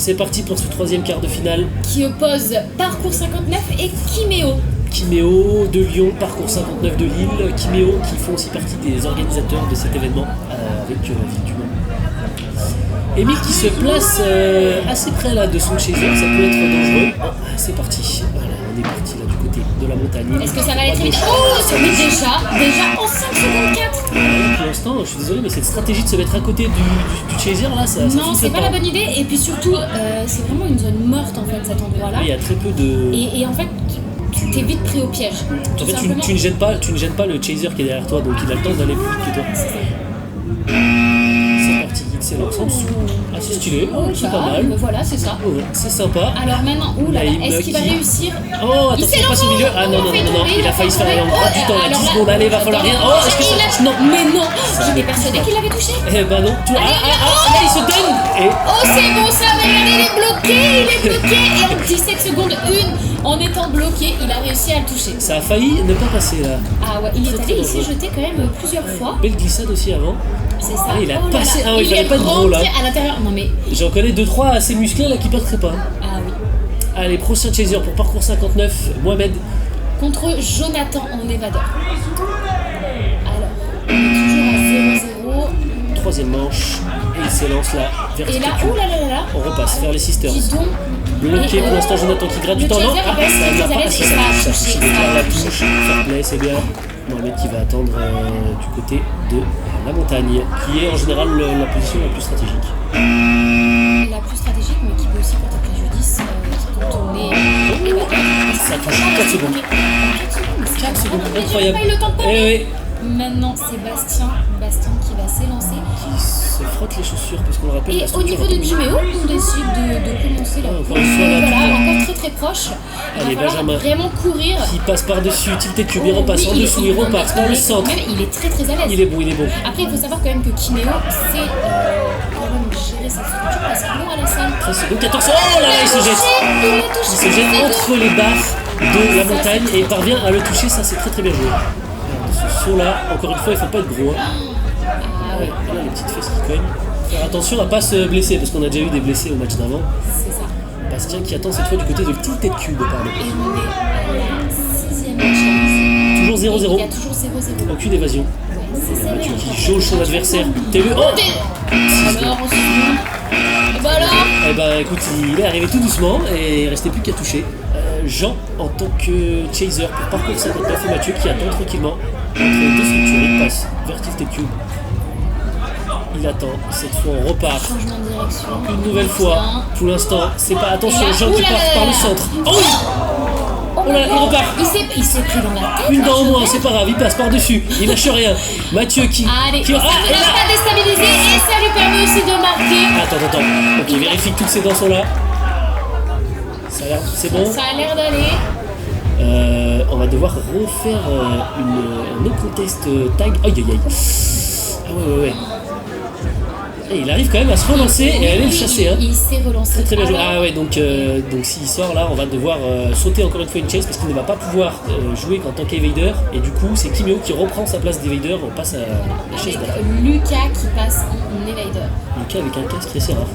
C'est parti pour ce troisième quart de finale. Qui oppose Parcours 59 et Kiméo. Kiméo de Lyon, Parcours 59 de Lille. Kiméo qui font aussi partie des organisateurs de cet événement avec la ville du Mans. Emile qui se place assez près là de son chaser, ça peut être dangereux. Oh, c'est parti, voilà, on est parti là du côté de la montagne. Est-ce que ça va aller très vite? Oh, mais déjà en 5 secondes 4. Pour l'instant, je suis désolé, mais cette stratégie de se mettre à côté du chaser là, ça non, c'est pas la bonne idée. Et puis surtout, c'est vraiment une zone morte en fait cet endroit là. Il y a très peu de... Et en fait, t'es vite pris au piège. En fait, tu ne gênes pas le chaser qui est derrière toi, donc il a le temps d'aller plus vite que toi. C'est parti, excellent. Assez stylé, c'est pas mal. Voilà, c'est ça. Oh, c'est sympa. Alors maintenant, est-ce qu'il va réussir? Oh, attention, il passe au milieu. Ah non, il a failli se faire aller en prend du temps, là, 10 secondes, allez, va falloir rien. Oh, est-ce que ça... Non, mais non, j'étais persuadée qu'il avait touché. Eh ben non, là il se donne. Oh, c'est bon ça, regardez, il est bloqué. Et en 17 secondes, en étant bloqué, il a réussi à le toucher. Ça a failli ne pas passer là. Ah ouais, il s'est jeté quand même plusieurs fois. Belle glissade aussi avant. C'est ça. Ah, il a passé. Ah oui, il est fallait pas de gros là. À l'intérieur. Non mais. J'en connais 2-3 assez musclés là qui passeraient pas. Ah oui. Allez, prochain chaser pour Parcours 59, Mohamed. Contre Jonathan en évadeur. Alors, on est toujours à 0-0. Troisième manche. Et il s'élance là vers Et là, on repasse vers les sisters. Dis donc. Bloqué pour l'instant, Jonathan qui gratte du temps. Non, ça n'a pas assez. Ça déclare la touche. Fair play, c'est bien. Mohamed qui va attendre du côté de la montagne, qui est en général la position la plus stratégique. La plus stratégique, mais qui peut aussi porter préjudice quand on est évadeur. Ça touche 4 secondes. 4 secondes, incroyable. Pas eu le temps de oui. Maintenant, c'est Bastien qui va s'élancer. Qui se frotte les chaussures, parce qu'on le rappelle. Et au niveau de Kiméo, on décide de commencer là. Encore une fois, là, encore très très proche. Allez, Benjamin. Vraiment courir. Qui passe par-dessus, tilté cube, il repasse en dessous, il repart par le centre. Même, il est très très à l'aise. Il est bon. Après, il faut savoir quand même que Kiméo, c'est quand même gérer sa structure parce qu'il est à la salle. 13 secondes, 14 secondes. Oh là là, il se jette. Il se jette entre les barres de la montagne et parvient à le toucher. Ça, c'est très très bien joué. Ce saut là, encore une fois, il faut pas être gros. Ouais, là, les petites fesses qui cognent. Faire attention à pas se blesser parce qu'on a déjà eu des blessés au match d'avant. C'est ça. Bastien qui attend cette fois du côté de Tilted Cube, pardon. Et on est à la 6ème chance. Toujours 0-0. Il y a toujours 0-0. Aucune évasion. C'est ça. Mathieu qui jauge son adversaire. T'as vu? Oh, alors, on se dit. Et bah alors. Eh ben écoute, il est arrivé tout doucement et il restait plus qu'à toucher. Jean en tant que chaser pour Parcours 59 et Mathieu qui attend tranquillement entre les deux structures. Il passe vers Tilted Cube. Il attend, cette fois on repart. Changement de direction. Une nouvelle fois. Pour l'instant, c'est pas attention, Jean qui part par le centre. Oh oui! Oh là, il repart. Il s'est pris dans la tête. Une dent au moins, c'est pas grave, il passe par-dessus. Il lâche rien. Mathieu qui. Allez, qui... ça ne va pas déstabiliser et ça lui permet aussi de marquer. Attends. Donc il vérifie que toutes ses dents sont là. Ça a l'air. C'est bon. Ça a l'air d'aller. On va devoir refaire un no contest tag. Aïe. Ah ouais. Et il arrive quand même à se relancer et à aller le chasser. Hein. Il s'est relancé. Très bien joué. Ah ouais, donc s'il sort là, on va devoir sauter encore une fois une chase parce qu'il ne va pas pouvoir jouer en tant qu'evader. Et du coup, c'est Kiméo qui reprend sa place d'evader. On passe à la chaise d'après. Lucas qui passe en evader. Lucas avec un casque très rare.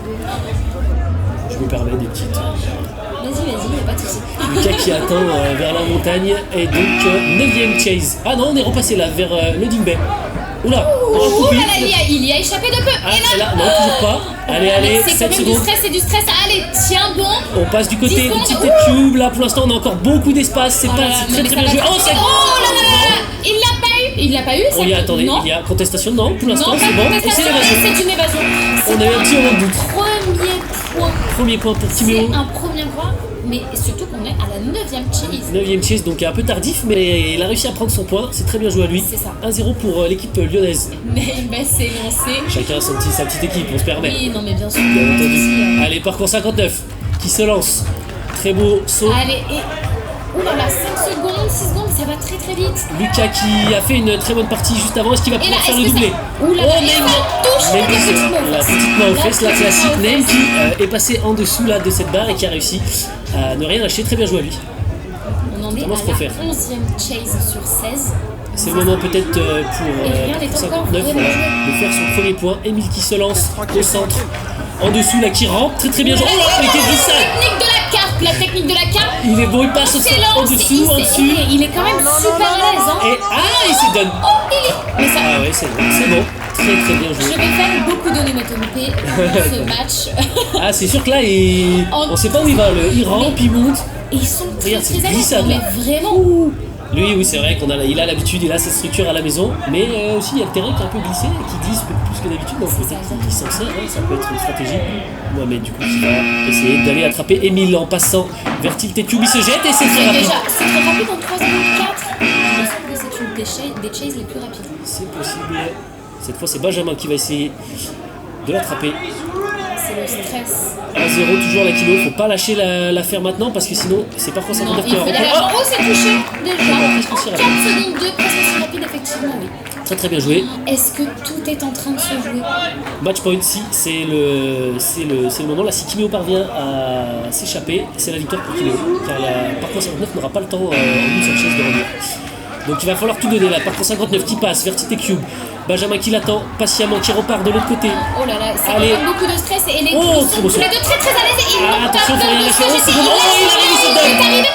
Je me permets des petites. Vas-y, y'a pas de soucis. Lucas qui attend vers la montagne. Et donc, 9ème chase. Ah non, on est repassé là, vers Loading Bay. Oula, il y a échappé de peu. Et là, non, toujours pas. Allez, 7 secondes. C'est du stress. Allez, tiens bon. On passe du côté du Tilted Cube. Là, pour l'instant, on a encore beaucoup d'espace. C'est très bien joué. Oh, c'est Il l'a pas eu. Oh, attendez, il y a contestation. Non, pour l'instant, c'est bon. Et c'est l'évasion. C'est une évasion. On a eu un petit moment de doute. Premier point pour Kiméo. C'est un premier point. Mais surtout qu'on est à la 9ème chase. 9ème chase, donc un peu tardif, mais il a réussi à prendre son point. C'est très bien joué à lui. C'est ça. 1-0 pour l'équipe lyonnaise. Mais c'est lancé. Chacun sa petite équipe, on se permet. Oui, non, mais bien sûr. Bien entendu. Allez, Parcours 59 qui se lance. Très beau saut. Allez, et. Ouh là là, 5 secondes, 6 secondes, ça va très très vite. Lucas qui a fait une très bonne partie juste avant. Est-ce qu'il va pouvoir faire le doublé? Ouh là là, la petite main aux fesses, la classique. Name qui est passé en dessous là, de cette barre et qui a réussi à ne rien lâcher. Très bien joué à lui. On en est à la 11ème chase sur 16. C'est le moment peut-être pour 59 de faire son premier point. Emile qui se lance au centre. En dessous, là, qui rampe. Très bien joué. Oh là, mais quel glissade! La technique de la carpe. Il est bon, il passe Excellent, en dessous, en dessus. Il est quand même super à l'aise. Hein. Et il se donne. Oh, il est. Mais ça, Ah ouais, c'est bon. Très bien je joué. vais faire beaucoup d'onomatopée dans ce match. Ah, c'est sûr que là, on sait pas où il va. Il rampe, il monte. Et ils sont très Regarde, c'est très à l'aise. glissade, Mais là. vraiment. Lui, oui, c'est vrai qu'il a l'habitude, il a cette structure à la maison, mais aussi il y a le terrain qui est un peu glissé, qui glisse plus que d'habitude, donc peut-être qu'il s'en sert, ça peut être une stratégie. Mohamed, du coup, qui va essayer d'aller attraper Emile en passant vers Tilted Cube, il se jette et c'est très rapide. Déjà, c'est très rapide en 3 secondes 4. Il me semble que c'est une des chases les plus rapides. C'est possible. Cette fois, c'est Benjamin qui va essayer de l'attraper. C'est le stress. 1-0, toujours la kilo, faut pas lâcher l'affaire maintenant parce que sinon, c'est par contre 59 Non, il qui va faut y aller. reprendre. Oh, c'est touché déjà. presque aussi En 4 rapide. secondes 2, presque aussi rapide, effectivement, oui. Très bien joué. Est-ce que tout est en train de se jouer? Match point, si c'est le moment là, si Kimio parvient à s'échapper, c'est la victoire pour Kimio, car la parcours 59 n'aura pas le temps en une seule chaise de revenir. Donc il va falloir tout donner là, parcours 59 qui passe vers Tilted Cube, Benjamin qui l'attend patiemment, qui repart de l'autre côté. Oh là là, c'est quand Allez. même beaucoup de stress et les Oh, ils très sont beau tous les saut. deux très à l'aise et ils Ah, n'ont pas attention, faut peur rien de lâcher. se Oh, jeter. c'est bon. Oh, il arrive, il se Il est donne. arrivé.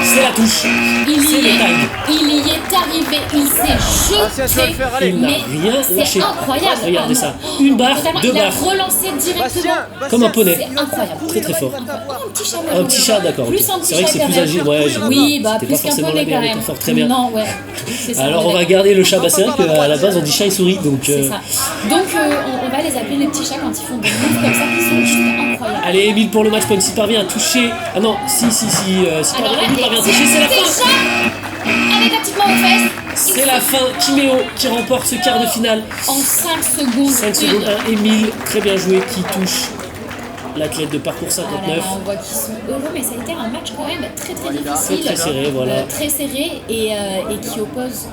C'est la touche. C'est le tag. Il y est arrivé, il s'est jeté. Il n'a Mais rien c'est lâché. incroyable. Regardez ça. Une barre, Totalement, deux il a barres. relancé directement. Comme un poney. C'est incroyable. Très fort. Un petit chat. Un petit chat, d'accord. Plus ok. un petit C'est vrai que chat c'est quand plus même. agile. Ouais, j'ai Oui, bah c'était plus pas qu'un forcément la poney quand meilleure même. métaphore. Très bien. Non, ouais. C'est ça, Alors est on va d'accord. garder le chat. Bah, c'est vrai qu'à la base on dit chat et souris. Donc, C'est ça. Donc on va les appeler les petits chats quand ils font des moves comme ça qui sont juste incroyables. allez, Emile pour le match point. S'il parvient à toucher. Ah non, si Alors là, Emile parvient à toucher, c'est la fin. Avec la petite main aux fesses. C'est la fin. Kimeo qui remporte ce quart de finale. En 5 secondes. 5 secondes 1. Emile, très bien joué, qui touche l'athlète de parcours Ah là 59. là, on voit qu'ils sont heureux, mais ça a été un match quand même très difficile. Très serré, voilà. Très serré et qui oppose.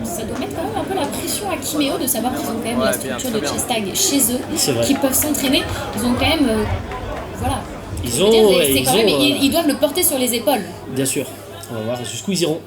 Ça doit mettre quand même un peu la pression à Kimeo de savoir qu'ils ont quand même la structure de chest tag chez eux, C'est vrai. qu'ils peuvent s'entraîner. Ils ont quand même. Voilà. Ils Je veux dire, ont, c'est ils quand même, ont, ils doivent le porter sur les épaules. bien sûr. On va voir jusqu'où ils iront.